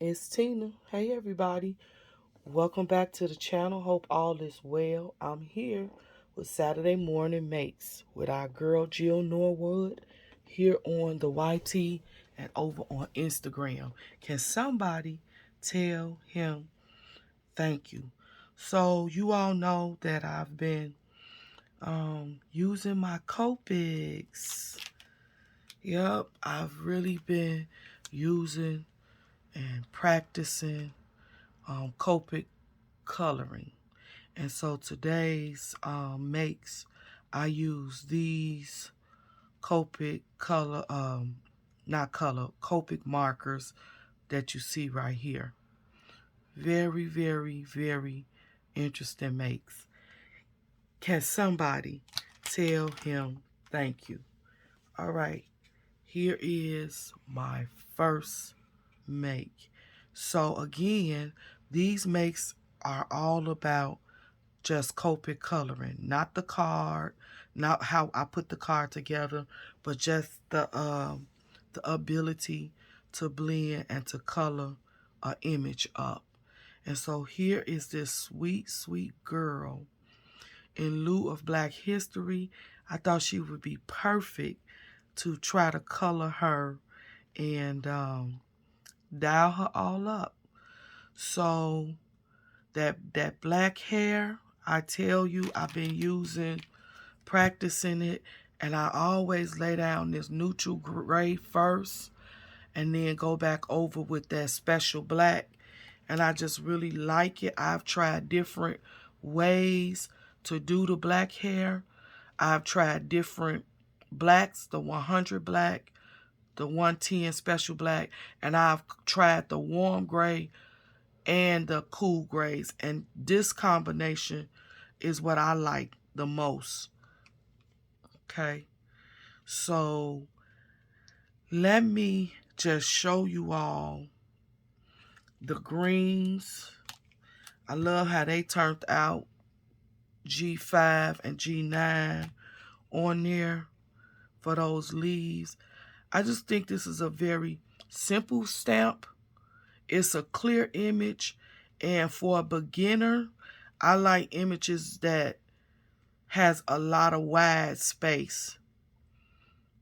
It's Tina. Hey everybody. Welcome back to the channel. Hope all is well. I'm here with Saturday Morning Makes with our girl Jill Norwood here on the YT and over on Instagram. Can somebody tell him thank you? So you all know that I've been using my Copics. Yep, I've really been using and practicing Copic coloring. And so today's makes, I use these Copic color, not color, Copic markers that you see right here. Very, very, very interesting makes. Can somebody tell him thank you? All right, here is my first make. So again, these makes are all about just Copic coloring, not the card, not how I put the card together, but just the ability to blend and to color an image up. And so here is this sweet, sweet girl. In lieu of Black History, I thought she would be perfect to try to color her and dial her all up. So that black hair, I tell you, I've been practicing it, and I always lay down this neutral gray first and then go back over with that special black, and I just really like it. I've tried different ways to do the black hair. I've tried different blacks, the 100 black, the 110 special black, and I've tried the warm gray and the cool grays, and this combination is what I like the most. Okay, so let me just show you all the greens. I love how they turned out, G5 and G9 on there for those leaves. I just think this is a very simple stamp. It's a clear image, and for a beginner, I like images that has a lot of wide space,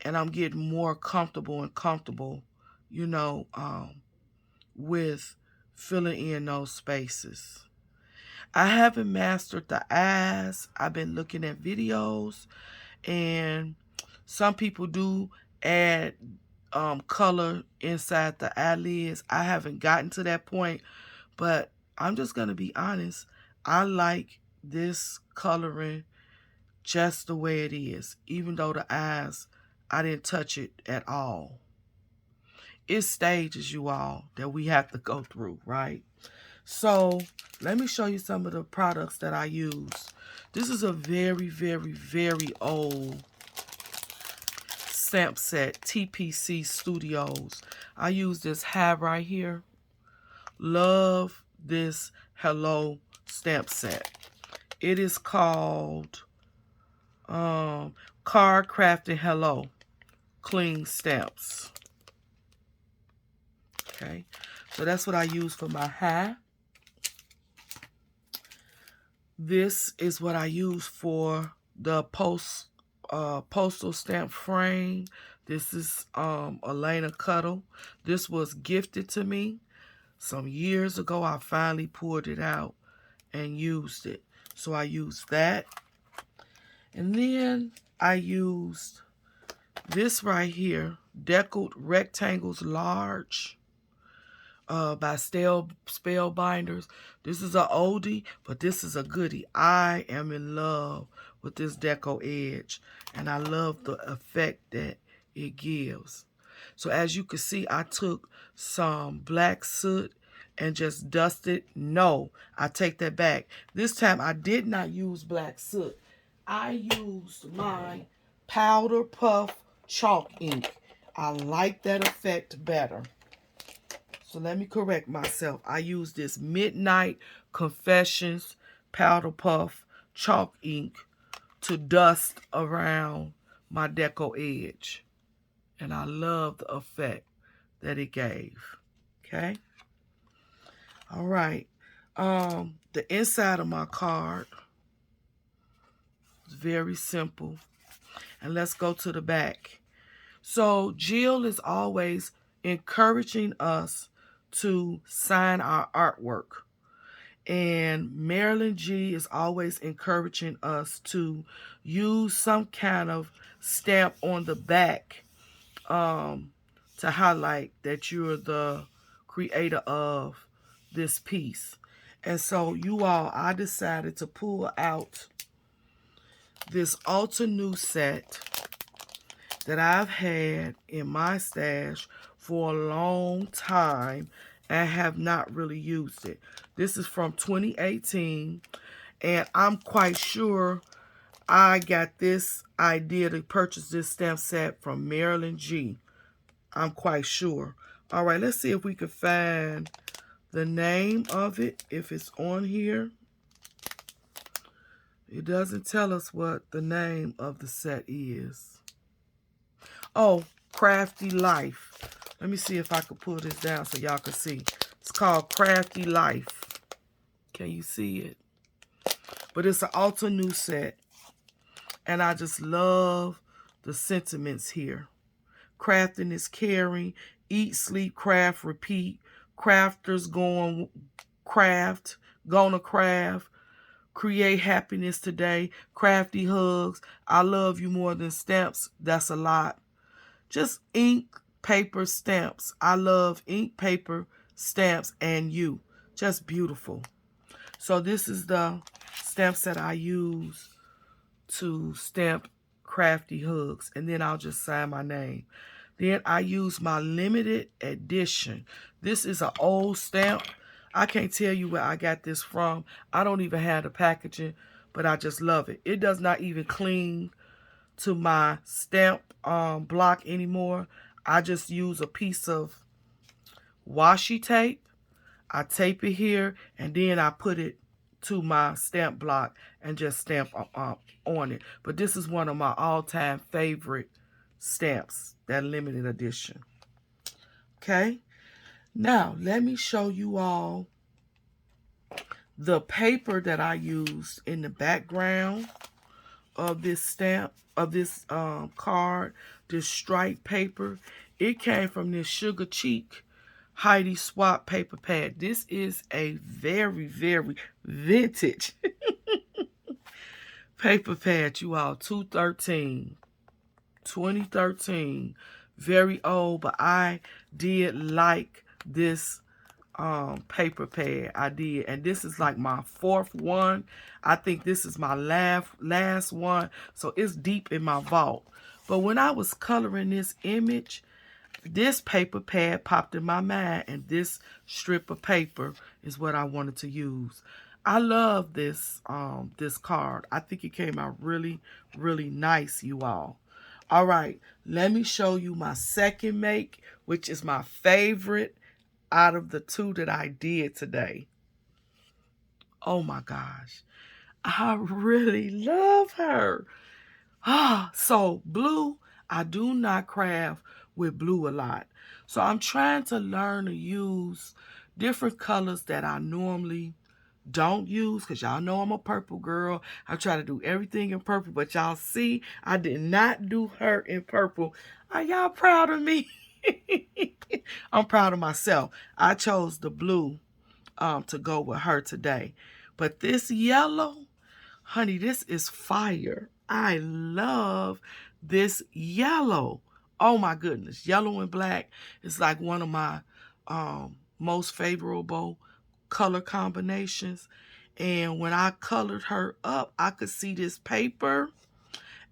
and I'm getting more comfortable and comfortable, you know, with filling in those spaces. I haven't mastered the eyes. I've been looking at videos, and some people do add color inside the eyelids. I haven't gotten to that point, but I'm just going to be honest. I like this coloring just the way it is, even though the eyes, I didn't touch it at all. It's stages, you all, that we have to go through, right? So let me show you some of the products that I use. This is a very, very, very old stamp set, TPC Studios. I use this hat right here. Love this Hello stamp set. It is called Card Crafted Hello Clean Stamps. Okay, so that's what I use for my hat. This is what I use for the postal stamp frame. This is Elena Cuttle. This was gifted to me some years ago. I finally pulled it out and used it. So I used that. And then I used this right here, Deckled Rectangles Large by Spellbinders. This is an oldie, but this is a goodie. I am in love with this deco edge, and I love the effect that it gives. So as you can see, I took some black soot and just dusted. No, I take that back. This time I did not use black soot. I used my powder puff chalk ink. I like that effect better. So let me correct myself. I use this Midnight Confessions powder puff chalk ink to dust around my deco edge. And I love the effect that it gave. Okay? All right. The inside of my card is very simple. And let's go to the back. So Jill is always encouraging us to sign our artwork. And Marilyn G is always encouraging us to use some kind of stamp on the back to highlight that you're the creator of this piece. And so you all, I decided to pull out this Ultra New set that I've had in my stash for a long time and have not really used it. This is from 2018, and I'm quite sure I got this idea to purchase this stamp set from Marilyn G. I'm quite sure. All right, let's see if we can find the name of it, if it's on here. It doesn't tell us what the name of the set is. Oh, Crafty Life. Let me see if I can pull this down so y'all can see. It's called Crafty Life. Can you see it? But it's an Ultra New set. And I just love the sentiments here. Crafting is caring. Eat, sleep, craft, repeat. Crafters gonna craft. Create happiness today. Crafty hugs. I love you more than stamps. That's a lot. Just ink, paper, stamps. I love ink, paper, stamps, and you. Just beautiful. So this is the stamps that I use to stamp Crafty Hugs. And then I'll just sign my name. Then I use my limited edition. This is an old stamp. I can't tell you where I got this from. I don't even have the packaging, but I just love it. It does not even cling to my stamp block anymore. I just use a piece of washi tape. I tape it here, and then I put it to my stamp block and just stamp on it. But this is one of my all-time favorite stamps, that limited edition. Okay, now let me show you all the paper that I used in the background of this stamp, of this card, this striped paper. It came from this Sugar Cheek Heidi Swap paper pad. This is a very, very vintage paper pad, you all. 2013. Very old, but I did like this paper pad. I did. And this is like my fourth one. I think this is my last one. So it's deep in my vault. But when I was coloring this image, this paper pad popped in my mind, and this strip of paper is what I wanted to use. I love this this card. I think it came out really, really nice, you all. All right, let me show you my second make, which is my favorite out of the two that I did today. Oh my gosh, I really love her. So blue, I do not craft with blue a lot. So I'm trying to learn to use different colors that I normally don't use, because y'all know I'm a purple girl. I try to do everything in purple, but y'all see I did not do her in purple. Are y'all proud of me? I'm proud of myself. I chose the blue to go with her today. But this yellow, honey, this is fire. I love this yellow. Oh my goodness. Yellow and black is like one of my most favorable color combinations. And when I colored her up, I could see this paper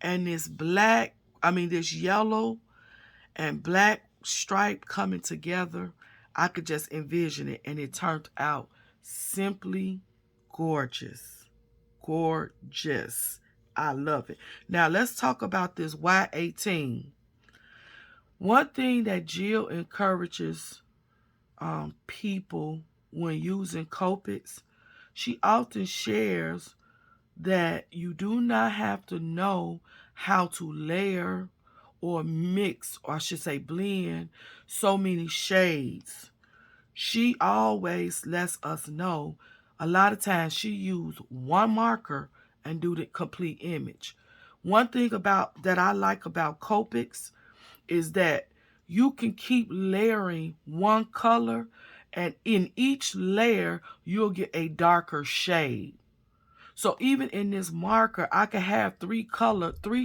and this this yellow and black stripe coming together. I could just envision it, and it turned out simply gorgeous. Gorgeous. I love it. Now let's talk about this Y18. One thing that Jill encourages people when using Copics, she often shares that you do not have to know how to layer or mix, or I should say blend, so many shades she always lets us know. A lot of times she use one marker and do the complete image. One thing about that I like about Copics is that you can keep layering one color, and in each layer you'll get a darker shade. So even in this marker, I can have three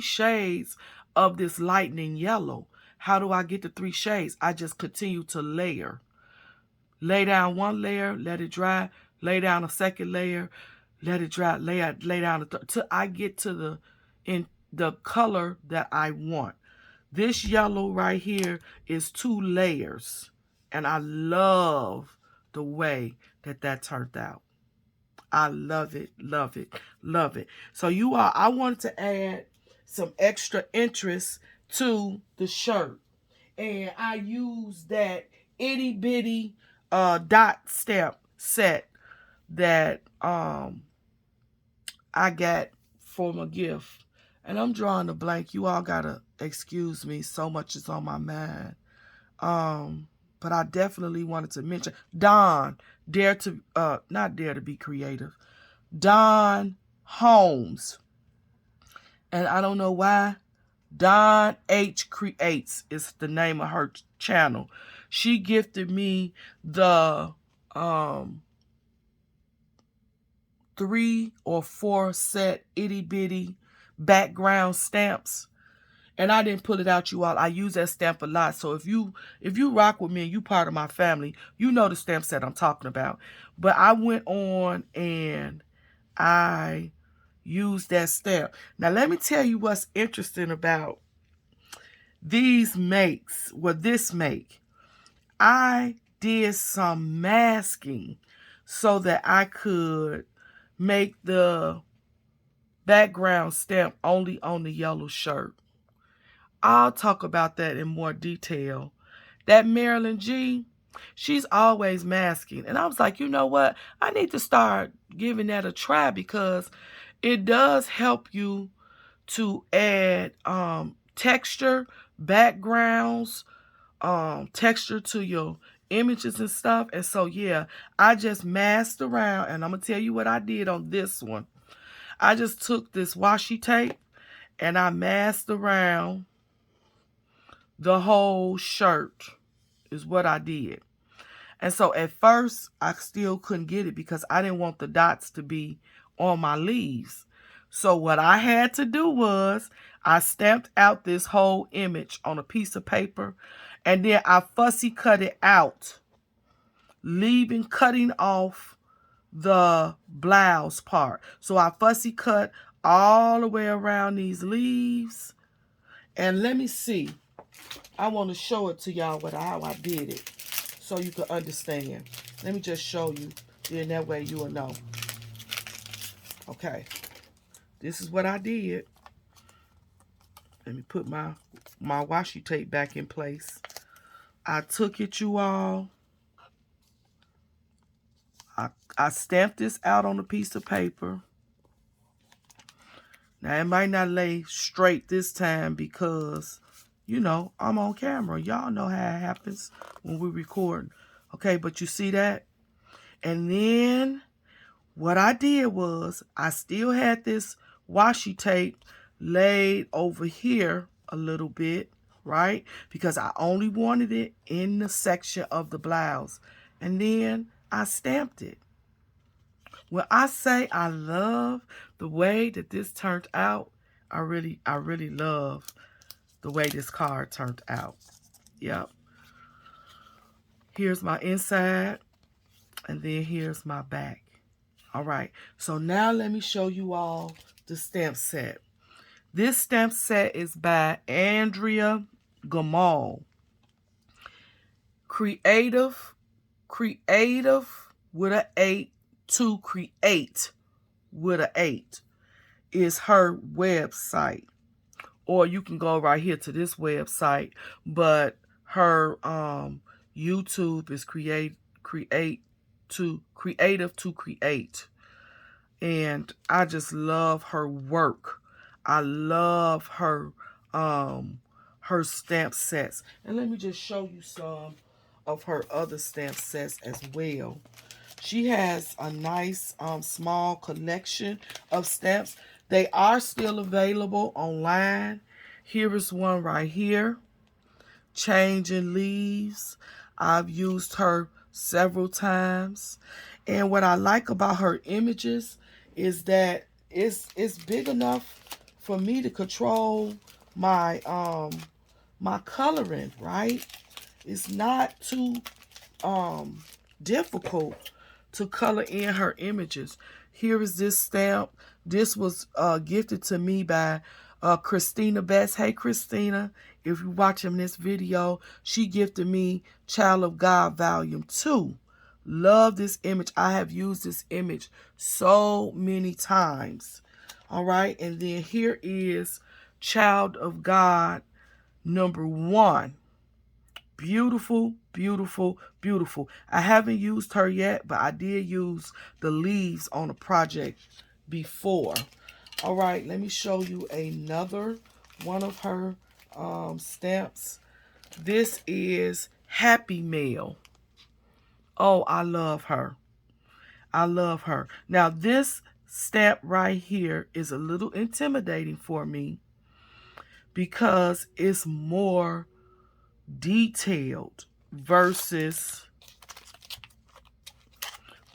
shades of this lightning yellow. How do I get the three shades? I just continue to layer. Lay down one layer, let it dry, lay down a second layer, let it dry, lay down a third, till I get to the color that I want. This yellow right here is 2 layers, and I love the way that that turned out. I love it, love it, love it. So you all, I wanted to add some extra interest to the shirt. And I used that itty bitty dot stamp set that I got for my gift. And I'm drawing a blank. You all gotta excuse me. So much is on my mind. But I definitely wanted to mention Don, not dare to be creative. Don Holmes. And I don't know why. Don H Creates is the name of her channel. She gifted me the 3 or 4 set itty bitty background stamps. And I didn't pull it out, you all. I use that stamp a lot. So if you rock with me and you part of my family, you know the stamp set I'm talking about. But I went on and I used that stamp. Now let me tell you what's interesting about these makes. Well, this make. I did some masking so that I could make the background stamp only on the yellow shirt. I'll talk about that in more detail. That Marilyn G, she's always masking. And I was like, you know what? I need to start giving that a try because it does help you to add texture, backgrounds, texture to your images and stuff. And so, yeah, I just masked around. And I'm going to tell you what I did on this one. I just took this washi tape and I masked around the whole shirt is what I did. And so at first, I still couldn't get it because I didn't want the dots to be on my leaves. So what I had to do was I stamped out this whole image on a piece of paper, and then I fussy cut it out, cutting off the blouse part. So I fussy cut all the way around these leaves. And let me see. I want to show it to y'all how I did it so you can understand. Let me just show you. Then that way you will know. Okay. This is what I did. Let me put my washi tape back in place. I took it, you all. I stamped this out on a piece of paper. Now, it might not lay straight this time because, you know, I'm on camera. Y'all know how it happens when we record. Okay, but you see that? And then what I did was I still had this washi tape laid over here a little bit, right? Because I only wanted it in the section of the blouse. And then I stamped it. When I say I love the way that this turned out, I really love the way this card turned out. Yep. Here's my inside, and then here's my back. All right. So now let me show you all the stamp set. This stamp set is by Andrea Gomoll. Creative with an 8 to create with an 8 is her website. Or you can go right here to this website, but her YouTube is creative to create. And I just love her work. I love her stamp sets. And let me just show you some of her other stamp sets as well. She has a nice small collection of stamps. They are still available online. Here is one right here, Changing Leaves. I've used her several times. And what I like about her images is that it's big enough for me to control my coloring, right? It's not too um difficult to color in her images. Here is this stamp. This was gifted to me by Christina Best. Hey Christina, if you're watching this video, she gifted me Child of God Volume 2. Love this image. I have used this image so many times. All right, and then here is Child of God number 1. Beautiful, beautiful, beautiful. I haven't used her yet, but I did use the leaves on a project before. All right, let me show you another one of her stamps. This is Happy Mail. Oh, I love her. I love her. Now, this stamp right here is a little intimidating for me because it's more detailed versus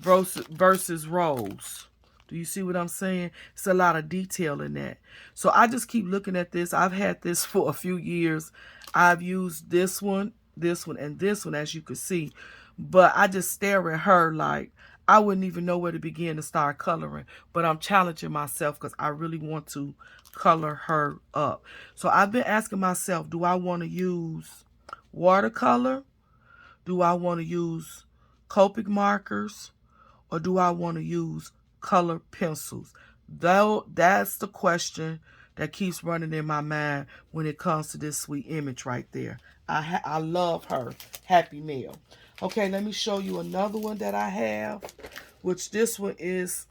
Rose. Do you see what I'm saying? It's a lot of detail in that. So I just keep looking at this. I've had this for a few years. I've used this one, and this one, as you can see. But I just stare at her like I wouldn't even know where to begin to start coloring. But I'm challenging myself because I really want to color her up. So I've been asking myself, do I want to use watercolor? Do I want to use Copic markers? Or do I want to use color pencils? Though that's the question that keeps running in my mind when it comes to this sweet image right there. I love her. Happy Mail. Okay, let me show you another one that I have, which this one is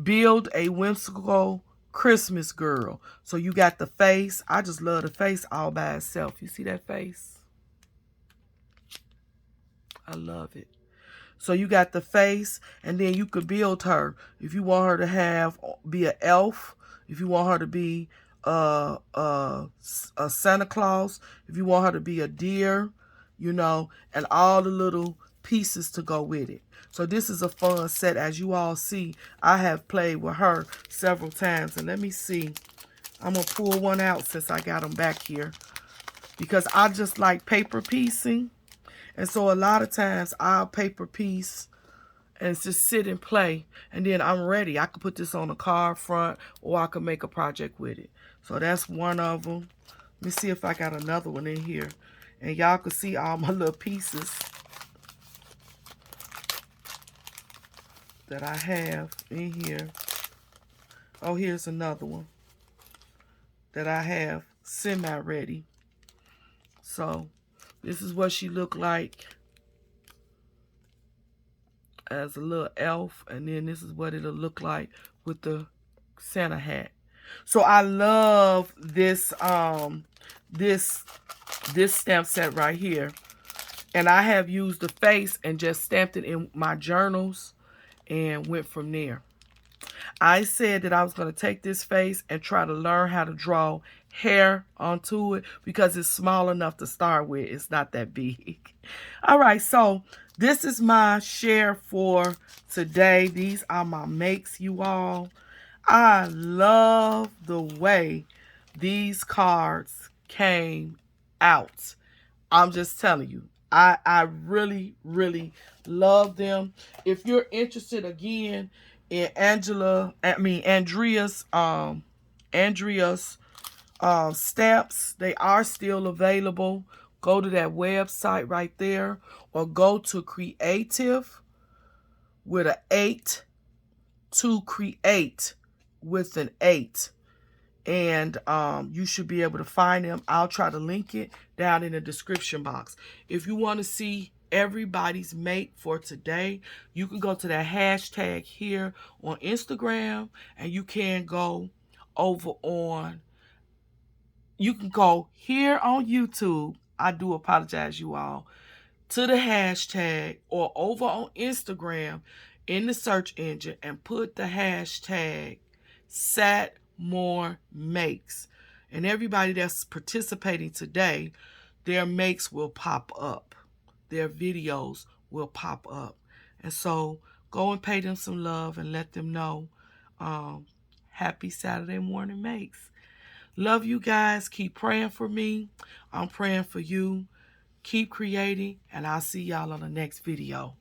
Build a Whimsical Christmas Girl. So you got the face. I just love the face all by itself. You see that face? I love it. So you got the face, and then you could build her. If you want her to be an elf, if you want her to be a Santa Claus, if you want her to be a deer, and all the little pieces to go with it. So this is a fun set. As you all see, I have played with her several times. And let me see. I'm going to pull one out since I got them back here, because I just like paper piecing. And so a lot of times I'll paper piece and just sit and play. And then I'm ready. I could put this on a card front, or I could make a project with it. So that's one of them. Let me see if I got another one in here. And y'all can see all my little pieces that I have in here. Oh, here's another one that I have semi-ready. So this is what she looked like as a little elf, and then this is what it'll look like with the Santa hat. So I love this this stamp set right here, and I have used the face and just stamped it in my journals and went from there. I said that I was going to take this face and try to learn how to draw hair onto it because it's small enough to start with. It's not that big. All right, so this is my share for today. These are my makes, you all. I love the way these cards came out. I'm just telling you. I really, really love them. If you're interested again in Andrea's stamps, they are still available. Go to that website right there, or go to Creative with an 8 to Create with an 8. And you should be able to find them. I'll try to link it down in the description box. If you want to see everybody's make for today, you can go to that hashtag here on Instagram, and you can go over on, you can go here on YouTube I do apologize, you all, to the hashtag or over on Instagram in the search engine and put the hashtag SatMoreMakes. And everybody that's participating today, their makes will pop up. Their videos will pop up. And so go and pay them some love and let them know happy Saturday morning makes. Love you guys. Keep praying for me. I'm praying for you. Keep creating, and I'll see y'all on the next video.